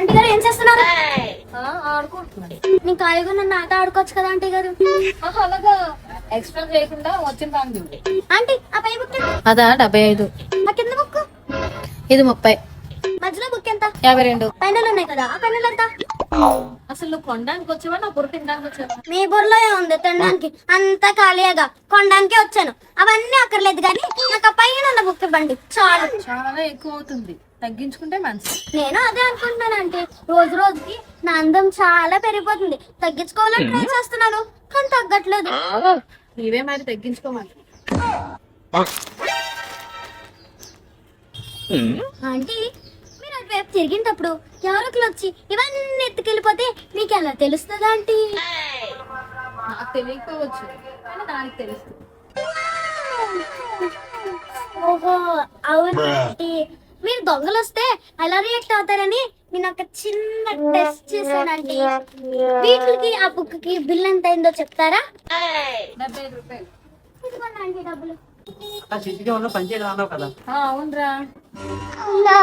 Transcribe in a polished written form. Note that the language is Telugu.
ఆంటీ గారు ఏం చేస్తున్నారు? ఆడుకుంటున్నాడు. నేను ఖాళీగా నన్ను ఆట ఆడుకోవచ్చు కదా ఆంటీ గారు. అలాగా ఎక్స్ప్లెయిన్ చేయకుండా వచ్చిన దాన్ని చూడు. ఆంటీ ఆ పై బుక్ ఎంత? అదా 75. ఆ కింద బుక్? ఇది 30. మధ్యలో బుక్ ఎంత? 52. పెన్నులు ఉన్నాయి కదా, ఆ పెన్నులు ఎంత? అసలు నువ్వు కొనడానికి వచ్చావా నా బుర్ర తినడానికి వచ్చావా? మీ బుర్రలో ఏముంది తినడానికి? అంతా ఖాళీగా కొనడానికే వచ్చాను. అవన్నీ అక్కర్లేదు కానీ నాకు ఆ పైన ఉన్న బుక్ ఇవ్వండి చాలు. చాలా ఎక్కువ అవుతుంది, తగ్గించుకుంటే మంచిది. నేను అదే అనుకుంటున్నాను అంటే రోజు రోజుకి నా అందం చాలా పెరిగిపోతుంది. తగ్గించుకోవాలని ట్రై చేస్తున్నాను కానీ తగ్గట్లేదు. నీవే మరి తగ్గించుకోమని. ఆంటీ మీరు అటువైపు తిరిగినప్పుడు ఎవరొకరు వచ్చి ఇవన్నీ ఎత్తుకెళ్ళిపోతే మీకు ఎలా తెలుస్తుంది ఆంటీ? నాకు తెలియకపోవచ్చు కానీ దానికి తెలుస్తుంది. ఓహో అవును ఆంటీ. మీరు దొంగలు వస్తే ఎలా రియాక్ట్ అవుతారని నేను ఒక చిన్న టెస్ట్ చేశానండి. వీటికి ఆ బుక్ కి బిల్ ఎంత అయిందో చెప్తారా? 75 రూపాయలు. ఇదిగోండి ఆంటీ డబ్బులు. సీసీటీవీలో పనిచేయడం అన్నావు కదా. అవునరా. అవునా?